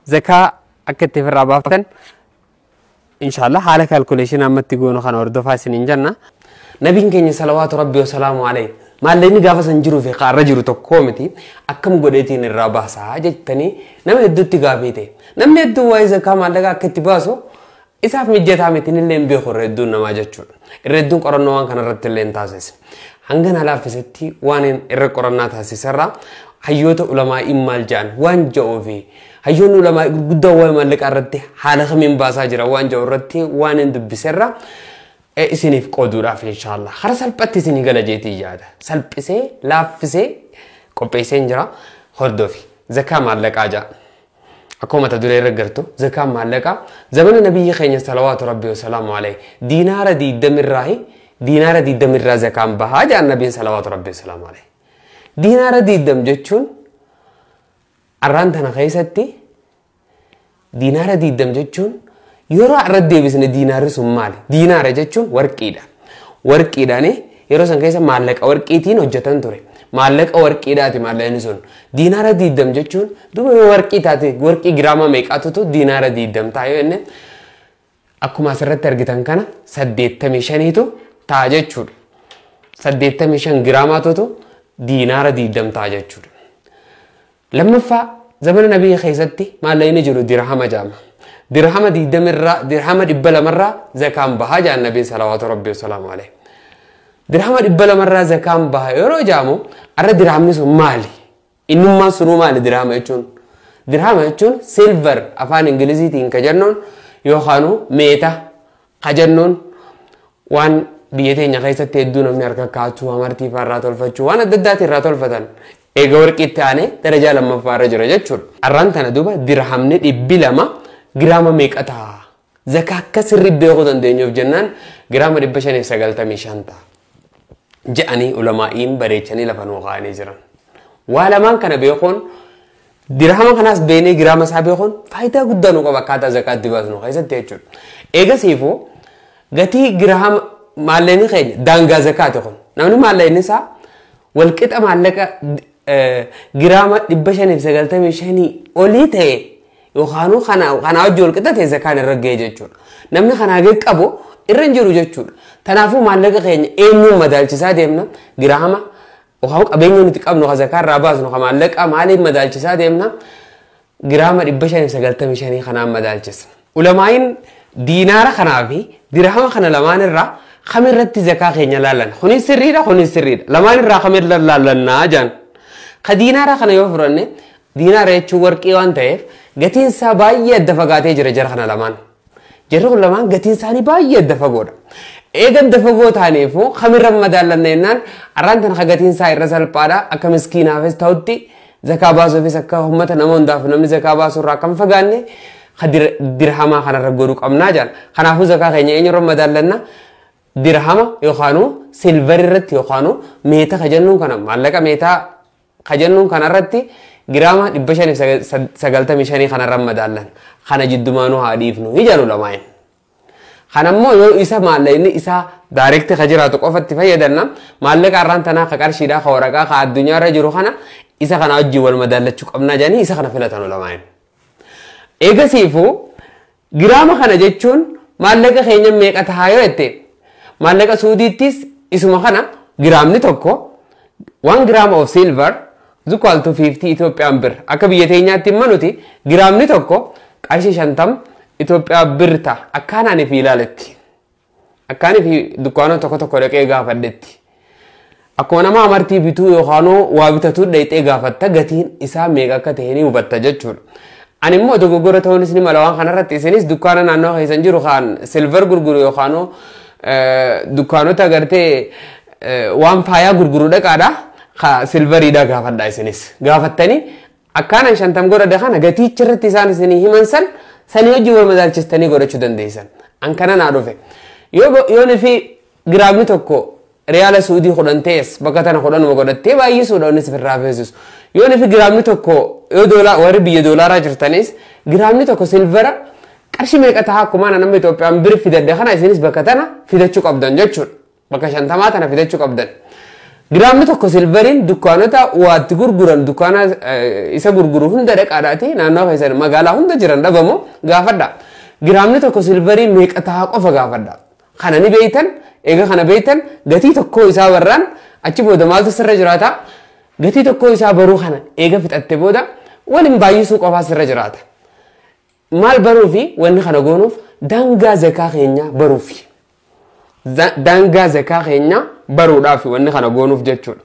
زكاة أكتب في الرابطة إن شاء الله حالة كالكوليشن أما تقولون خان أردو فاسنين جنة نبي كني صلوات ربي وسلامه عليه ما اللي نجافس نجرو في قار رجرو تقومتي أكم قديتين الرابع ساعة تاني نم يدو تجابيته نم يدو وايز كام عندك كتباسو إساف مجد عمتين اللي بيخور ردون نماجتشون الردون قرنوان كان رد اللي انتاسس هنگن على فستي وانين الرقرنا تاسسرا حيوت علماء إمال جان وان جوفي حيون علماء قدوا مالك أردت حالة من باساجرا وان جو ردت وانين دبسرا إسنيف قدورة إن شاء الله خلاص سلبت إسني قال جيتي جاده سلبسه لافسه كوبيسين جرا خردوفي زكاة مالك أجا أكون متدري رجعتو زكاة مالك زمن النبي خير صلوات ربي وسلامه عليه دينار دي دمر راهي دينار دي دمر زكاة بهاج النبي صلوات ربي وسلامه عليه دينار دي دم جتشون أرانتنا خيستي دينار دي دم جتشون يورا ردي بسنة دينار سمال دينار جتشون ورقيدا نه يورا سنكيسا مالك ورقيتين وجتن توري مالك ورقيداتي مالك نسون دينار دي دم جتشون دوما ورقيتاتي ورقي جراما ميقاتو تو دينار دي دم تايو إنه أكو ما سرت ترجتن كنا سديت تمشانيتو تاجتشون سديت تمشان جراماتو تو دينار دي دم تاجتشون لما فا زمن النبي خيستي ما لا ينجرو درهم جامع درهم دي دمرة درهم دبلا مرة زكاة بهاج النبي صلوات ربي وسلامه عليه درهم دبلا مرة زكاة بها يورو جامو أرد درهم نسو مالي إنما سرو مالي درهم يجون سيلفر أفان إنجليزي تين كجنون يوخانو ميتا كجنون وان بيتين يخيسة تدون من أركا كاتو أمرتي فاراتول فتشو وانا دداتي راتول فتن إيغور كيتاني درجة لما فارج رجتشون أرانتنا دوبا درهم دبلا جراما ميك أتا زكاة كسر بياخدن دينيو في جنان جراما ربشان يسقلتا ميشانتا جاني علماء بريتشاني لفنو غاني جران وعلمان كان بيخون درهم خناس بيني جراما سابيخون فايدة قدانو كبكاتا زكاة دباسنو خيسة تيجون إيغا سيفو غتي جراما ماليني خيج دانغا زكاة خون نمني ماليني سا والكتا مالكا جراما ربشان يسقلتا ميشاني أوليته يوخانو خنا أجول كده تزكان الرجال جتشون نمني خنا جيك أبو الرنجرو جتشون تنافو مالك خين إنو مدال تساديمنا جراما وخاوك أبينو نتكابنو خزكار راباز نو خمالك مالي مدال تساديمنا جراما ربشان يسقلت مشاني خنا مدال تس ولماين دينار خنا في درهم خنا لمان الرا خمر رت زكاة خين لالن خني سريرة لمان الرا خمر لالن ناجان خدينار خنا يوفرني دينار يشوور كيوان تيف قتين ساباية دفقاتي جرى خنا لمان جرى لمان قتين ساني باية دفقودا إيجن دفقوت هانيفو خمر رمضان لنينان أرانتن خقتين ساي رسال بارا أكا مسكين حافظ تاوتي زكاة باسو في سكا همتا نمون دافو نمني زكاة باسو راكم فقاني خدر درهما خنا رقوروك أمنا جان خنا فو زكاة خيني إني رمضان لنا درهما يخانو سيلفر رت يخانو ميتا خجنون كنا مالكا ميتا خجنون كنا رتي جراما دبشاني سقلتا مشاني خنا رمضان لن خنا جدمانو هاديفنو يجالو لماين خنا مو يو إسا مالين إسا دايركت خجراتو قفت فيدنا مالك أرانتنا خكار شيدا خورقا خا الدنيا رجرو خنا إسا خنا أجي والمدال لتشوك أبنا جاني إسا خنا فلتانو لماين إيغا سيفو جراما خنا جتشون مالك خينيا ميكا تهايو اتي مالك سوديتيس اسمو خنا جرامني توكو 1 gram of silver equal to 50 Ethiopian bir. Akka biyya teenyaatti manuti giraamni tokko qarshii 50 Ethiopian bir ta'a. Akkaanaanii fi ilaaletti. Akkaanii fi dukkaanota tokko dhaqee gaafadhetti. Akkuma nama amartii bituu yookaan waa bitatu dhaqee gaafatta gatiin isaa meeqa akka ta'e ni hubatta jechuudha. Ani immoo dogoggora ta'uunis ni mala waan kanarratti isinis dukkaana naannoo keessan jiru kan silver gurguru yookaan dukkaanota agartee waan faayaa gurguru dhaqaadha. silver ida gaafadha isinis gaafattani akkaanan 50 godha kana gatiichirratti isaan isini himansan sani hojii wal madaalchistanii godhachuu dandeessan an kana naa dhufe yoo fi giraamni tokko riyaala suudii kudhantees bakka tana kudhanuma godhattee baay'ee suudhaanis firraa feesus yoo fi giraamni tokko yoo warri biyya doolaaraa jirtanis giraamni tokko silvera qarshii meeqa ta'a akkuma nama Itoophiyaan bir fidadde kana isinis bakka tana fidachuu qabdan jechuudha bakka 50 tana fidachuu qabdan Giraamni tokko silveriin dukkaanota waatti gurguran dukkaana isa gurguru hunda dhaqaadhaati naannoo keessan magaalaa hunda jiran dhabamoo gaafadha. Giraamni tokko silveriin meeqa ta'a qofa gaafadha. Kana ni beeytan eega kana beeytan gatii tokko isaa warraan achi booda maaltu sirra jiraata? Gatii tokko isaa baruu kana eega fixatte booda waliin baay'isuu qofaa sirra jiraata. Maal baruufi wanni kana goonuuf daangaa zakaa keenya baruufi. Daangaa zakaa keenya baruudhaaf wanni kana goonuuf jechuudha.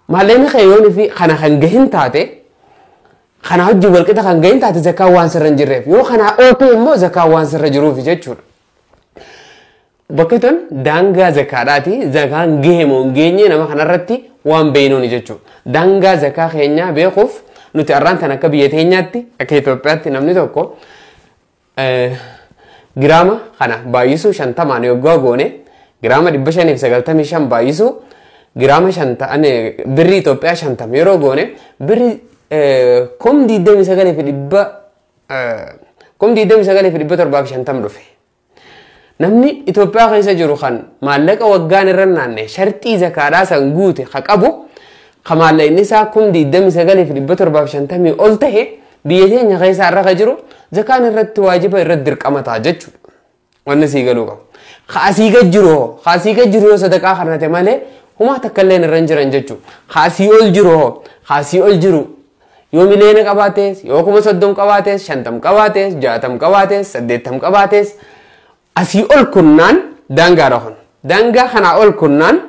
Maalleen keeyyoon fi kana kan gahin taate kana hojii walqixa kan gahin taate zakaa waan sirra hin jirreef yoo kana ookuu immoo zakaa waan sirra jiruuf jechuudha. Bakka ton daangaa zakaadhaati zakaan gahee moo hin geenye nama kanarratti waan beeynuuni jechuudha. Daangaa zakaa keenya beekuuf nuti arraan tan akka biyya teenyaatti akka Itoophiyaatti namni tokko giraama kana baay'isuu 50 yoggaa goone giraama 595 baay'isuu giraama 50 birrii Itoophiyaa 50 yeroo goone birrii kum 29,750 dhufe. Namni Itoophiyaa keessa jiru kan maallaqa waggaan irra naanne shartii zakaadhaa san guute ka qabu ka maallaqni isaa kum 29,750 ol tahe biyya teenya keessa irra ka jiru zakaan irratti waajiba irratti dirqama ta'a jechuudha. Wanni sii galuu qabu. Kaasii gajjiru yoo sadaqaa kanate malee humaa takka illee irra hin jiran jechuudha. Kaasii ol jiru yoo miliyoona qabaates yoo 30 qabaates 50 qabaates 60 qabaates 80 qabaates asii ol kunnaan daangaa rahon. Daangaa kana ol kunnaan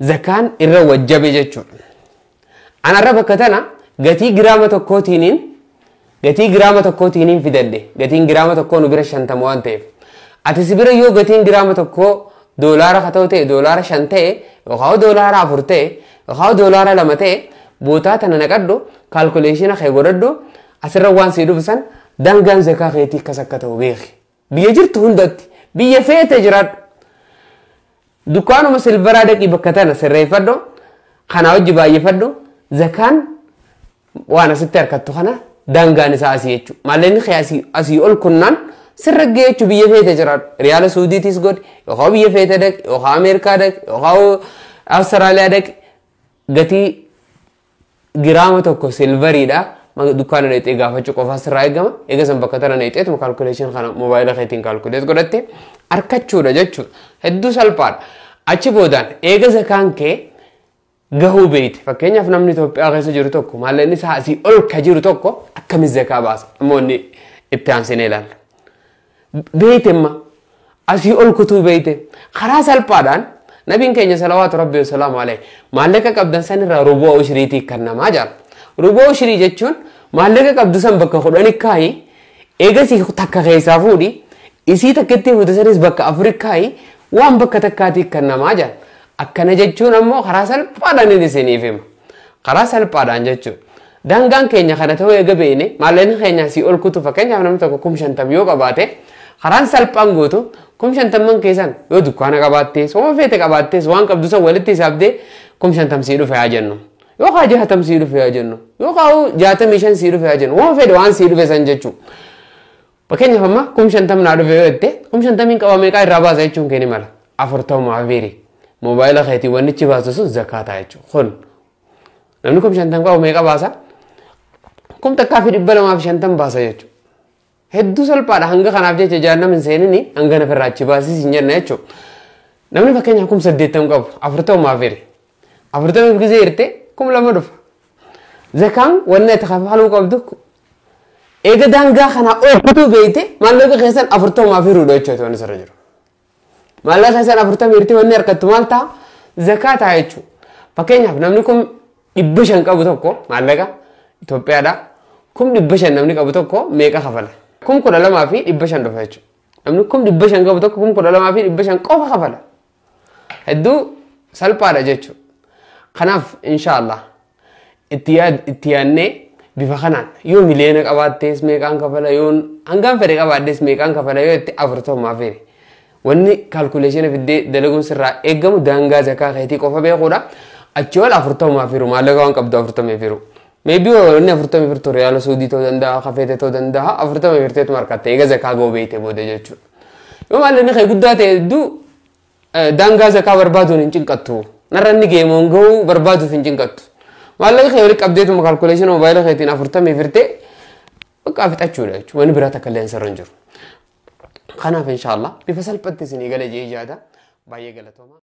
zakaan irra wajjabe jechuudha. Anarra bakka tana gatii giraama tokkootiiniin fidadde gatiin giraama tokkoo nu bira 50 waan ta'eef ati si bira yoo gatiin giraama tokkoo doolaara ka ta'u ta'e doolaara 5 ta'e yookaan doolaara 4 ta'e yookaan doolaara 2 ta'e bootaa tana naqaddu kaalkuleeshina kee godhaddu asirra waan sii dhufsan daangaan zakaa keetii akkas akka ta'u beeki. Biyya jirtu hundatti biyya feete jiraadhu. Dukkaanuma silvaraa dhaqii bakka tana sirreeffadhu kana hojii baay'ifadhu zakaan waan asitti harkattu kana daangaan isaa asii jechuudha. Maallaqni kee asii ol kunnaan sirra gahee jechuudha biyya feete jiraadhu. Riyaala Suudiitis godhi yookaan biyya feete dhaqi yookaan Ameerikaa dhaqi yookaan Awustiraaliyaa dhaqi gatii giraama tokko silvariidha. Dukkaana dheexee gaafachuu qofaa sirraa eegama. Eega san bakka tana dheexeetuma kaalkuleeshin kana moobaayila keetiin kaalkuleet godhatte harkachuudha jechuudha. Hedduu salphaadha. Achi boodaan eega zakaan kee gahuu beeyte. Fakkeenyaaf namni Itoophiyaa keessa jiru tokko maallaqni isaa asii ol ka jiru tokko akkamitti zakaa baasa? Ammoo inni itti aansinee ilaalla. Beeytemma asii ol kutuu beeyte karaa salphaadhaan nabiin keenya salawaatu rabbi wasalaamu alayhi maallaqa qabdan sanirraa rubuu ushriitii kan namaa jaala. Rubuu ushrii jechuun maallaqa qabdu san bakka 10 kaayi eegasii takka keessaa fuudhi isii takkeetti fuutasanis bakka 4 kaayi waan bakka takkaatii kan namaa jaala. Akkana jechuun ammoo karaa salphaadhaan inni isiniif hima. Karaa salphaadhaan jechuudha. Daangaan keenya kana ta'uu eega beekne maallaqni keenya asii ol kutu fakkeenyaaf namni tokko 50 yoo qabaate karaan salphaan gootu 50 keessan yoo dukkaana qabaattees waan feete qabaattees waan qabdu san walitti hisaabdee 50 sii dhufe haa jennu. Yoo kaa 60 sii dhufe haa jennu. Yoo kaa 65 sii dhufe haa jennu. Waan fedhe waan sii dhufe san jechuudha. Fakkeenyaaf amma 50 naa dhufe yoo jette 50 qaba meeqaa irraa baasa jechuun keeni mala. 40 afiiri. Moobaayila keetii wannichi baasu sun zakaataa jechuudha. Kun namni 50 qaba meeqa baasa? 1250 baasa jechuudha. Hedduu salphaadha hanga kanaaf jecha jaannam hin seenini hanga nafarraa achi baasisi hin jenna jechuudha. Namni fakkeenyaaf 80 qabu 40 afiiri. 40 gisee hirte 2,000 dhufa. Zakaan wanni ati kafaluu qabdu eega daangaa kana oolkutuu beeyte maallaqa keessan 40 afiiruudha jechuudha wanni sirra jiru. Maallaqa keessan 40 hirte wanni harkattu maal ta'a? Zakaataa jechuudha. Fakkeenyaaf namni kun 500 qabu tokko maallaqa Itoophiyaadha. Kun 500 namni qabu tokko meeqa kafala? Kun 12 fi 500 dhufa jechuudha. Namni kun 500 qabu tokko kun 12 fi 500 qofa kafala. Hedduu salphaadha jechuudha. Kanaaf inshallah itti yaadnee bifa kanaan yoo miliyoona qabaattees meeqaan kafala yoo hangaan fedhe qabaattees meeqaan kafala yoo itti 40 afiiri. Wanni kaalkuleeshina fiddee dalaguun sirraa eegamu daangaa zakaa keetii qofa beekuudha. Achi ol 40 afiiru maallaqa waan qabdu 40 afiiru. Maybe wanni 40 afiirtu Riyaala Suudii ta'uu danda'a, kafeete ta'uu danda'a, 40 afiirteetu markatte eega zakaa ga'uu beeyte booda jechuudha. Yoo maallaqni kee guddaa ta'e hedduu daangaa zakaa barbaaduun hin cinqattu. Narranni geemoon gahuu barbaaduuf hin cinqattu. Maallaqa kee walitti qabdeetuma kaalkuleeshinii moobaayila keetiin 40 firtee bakka fixachuudha jechuudha. Wani biraa takka illee hin sarran jiru. Kanaaf inshaallah bifa salphatti isinii gala jee ijaada. Baay'ee galatooma.